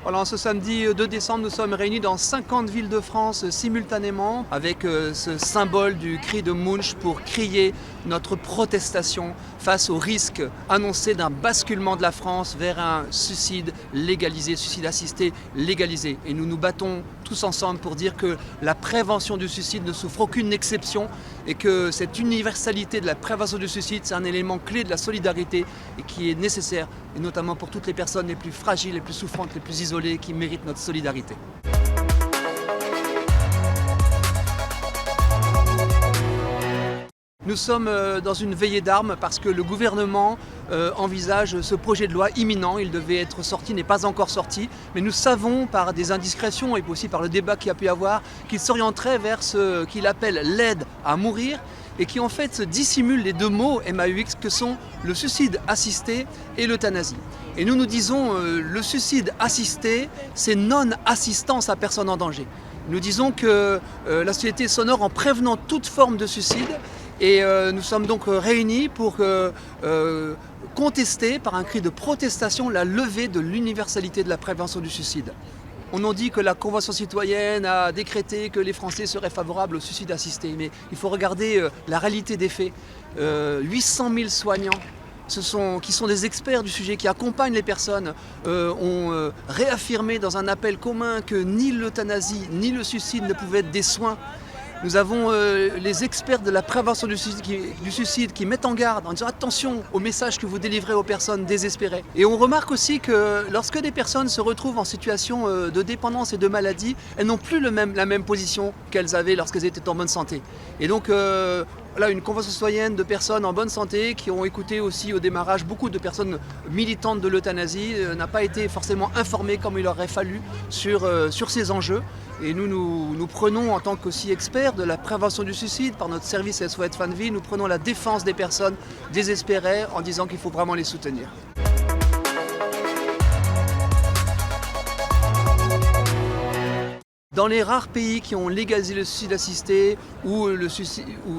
Voilà, ce samedi 2 décembre, nous sommes réunis dans 50 villes de France simultanément avec ce symbole du cri de Munch pour crier notre protestation face au risque annoncé d'un basculement de la France vers un suicide légalisé, suicide assisté légalisé. Et nous nous battons tous ensemble pour dire que la prévention du suicide ne souffre aucune exception et que cette universalité de la prévention du suicide, c'est un élément clé de la solidarité et qui est nécessaire, et notamment pour toutes les personnes les plus fragiles, les plus souffrantes, les plus isolées, qui méritent notre solidarité. Nous sommes dans une veillée d'armes parce que le gouvernement envisage ce projet de loi imminent. Il devait être sorti, n'est pas encore sorti. Mais nous savons par des indiscrétions et aussi par le débat qu'il y a pu y avoir qu'il s'orienterait vers ce qu'il appelle l'aide à mourir et qui en fait dissimule les deux mots MAUX que sont le suicide assisté et l'euthanasie. Et nous nous disons le suicide assisté, c'est non-assistance à personne en danger. Nous disons que la société s'honore en prévenant toute forme de suicide. Et nous sommes donc réunis pour contester par un cri de protestation la levée de l'universalité de la prévention du suicide. On nous dit que la Convention citoyenne a décrété que les Français seraient favorables au suicide assisté, mais il faut regarder la réalité des faits. 800 000 soignants qui sont des experts du sujet, qui accompagnent les personnes, ont réaffirmé dans un appel commun que ni l'euthanasie ni le suicide ne pouvaient être des soins. Nous avons les experts de la prévention du suicide qui mettent en garde en disant attention aux messages que vous délivrez aux personnes désespérées. Et on remarque aussi que lorsque des personnes se retrouvent en situation de dépendance et de maladie, elles n'ont plus la même position qu'elles avaient lorsqu'elles étaient en bonne santé. Et donc voilà, une convention citoyenne de personnes en bonne santé qui ont écouté aussi au démarrage beaucoup de personnes militantes de l'euthanasie n'a pas été forcément informées comme il aurait fallu sur ces enjeux. Et nous prenons en tant qu'aussi experts de la prévention du suicide par notre service SOS Fin de Vie, nous prenons la défense des personnes désespérées en disant qu'il faut vraiment les soutenir. Dans les rares pays qui ont légalisé le suicide assisté ou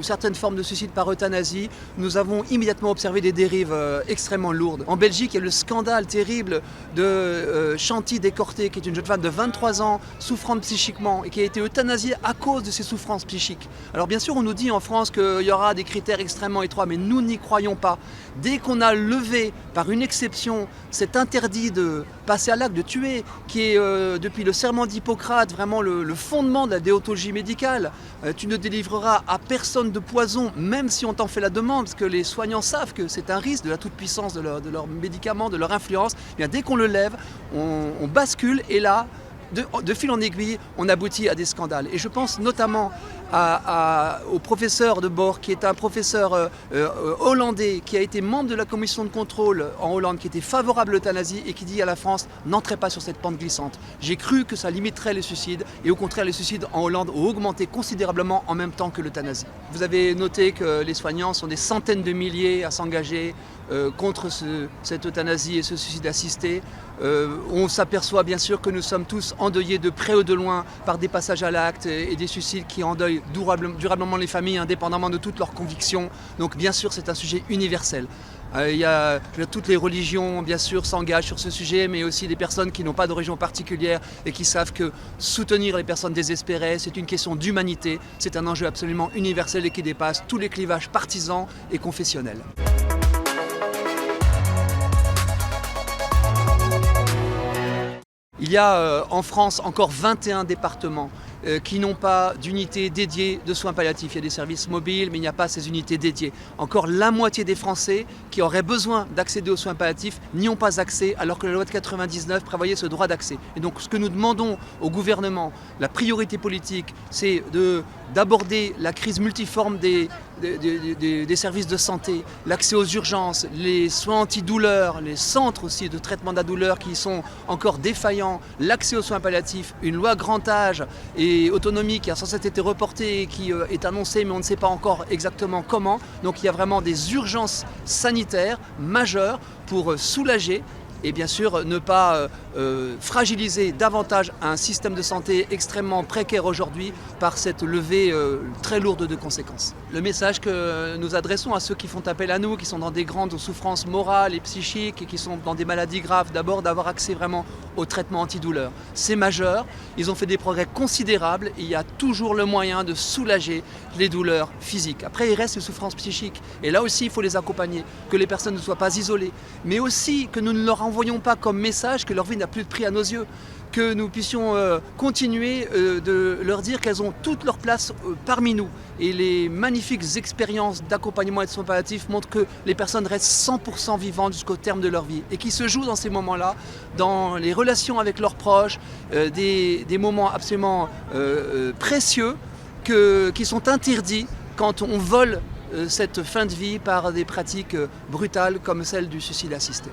certaines formes de suicide par euthanasie, nous avons immédiatement observé des dérives extrêmement lourdes. En Belgique, il y a le scandale terrible de Chanty Descorté, qui est une jeune femme de 23 ans, souffrante psychiquement, et qui a été euthanasiée à cause de ses souffrances psychiques. Alors bien sûr, on nous dit en France qu'il y aura des critères extrêmement étroits, mais nous n'y croyons pas. Dès qu'on a levé par une exception cet interdit de passer à l'acte, de tuer, qui est depuis le serment d'Hippocrate vraiment le fondement de la déontologie médicale. Tu ne délivreras à personne de poison, même si on t'en fait la demande, parce que les soignants savent que c'est un risque de la toute-puissance de leurs médicaments, de leur influence. Eh bien, dès qu'on le lève, on bascule et là, de fil en aiguille, on aboutit à des scandales. Et je pense notamment au professeur de Borg, qui est un professeur hollandais, qui a été membre de la commission de contrôle en Hollande, qui était favorable à l'euthanasie et qui dit à la France « n'entrez pas sur cette pente glissante ». J'ai cru que ça limiterait les suicides et au contraire les suicides en Hollande ont augmenté considérablement en même temps que l'euthanasie. Vous avez noté que les soignants sont des centaines de milliers à s'engager contre cette euthanasie et ce suicide assisté. On s'aperçoit bien sûr que nous sommes tous endeuillés de près ou de loin par des passages à l'acte et des suicides qui endeuillent durablement les familles indépendamment de toutes leurs convictions. Donc bien sûr c'est un sujet universel. Toutes les religions bien sûr s'engagent sur ce sujet, mais aussi des personnes qui n'ont pas de religion particulière et qui savent que soutenir les personnes désespérées, c'est une question d'humanité, c'est un enjeu absolument universel et qui dépasse tous les clivages partisans et confessionnels. Il y a en France encore 21 départements qui n'ont pas d'unités dédiées de soins palliatifs. Il y a des services mobiles, mais il n'y a pas ces unités dédiées. Encore la moitié des Français qui auraient besoin d'accéder aux soins palliatifs n'y ont pas accès, alors que la loi de 99 prévoyait ce droit d'accès. Et donc ce que nous demandons au gouvernement, la priorité politique, c'est d'aborder la crise multiforme des services de santé, l'accès aux urgences, les soins antidouleurs, les centres aussi de traitement de la douleur qui sont encore défaillants, l'accès aux soins palliatifs, une loi grand âge et autonomie qui a censé été reportée et qui est annoncée, mais on ne sait pas encore exactement comment. Donc il y a vraiment des urgences sanitaires majeures pour soulager et bien sûr ne pas fragiliser davantage un système de santé extrêmement précaire aujourd'hui par cette levée très lourde de conséquences. Le message que nous adressons à ceux qui font appel à nous, qui sont dans des grandes souffrances morales et psychiques et qui sont dans des maladies graves, d'abord d'avoir accès vraiment au traitement antidouleur. C'est majeur, ils ont fait des progrès considérables, et il y a toujours le moyen de soulager les douleurs physiques. Après, il reste les souffrances psychiques, et là aussi il faut les accompagner, que les personnes ne soient pas isolées, mais aussi que nous ne leur envoyons pas comme message que leur vie n'a plus de prix à nos yeux, que nous puissions continuer de leur dire qu'elles ont toute leur place parmi nous. Et les magnifiques expériences d'accompagnement et de soins palliatifs montrent que les personnes restent 100% vivantes jusqu'au terme de leur vie, et qui se jouent dans ces moments-là, dans les relations avec leurs proches, des moments absolument précieux qui sont interdits quand on vole cette fin de vie par des pratiques brutales comme celle du suicide assisté.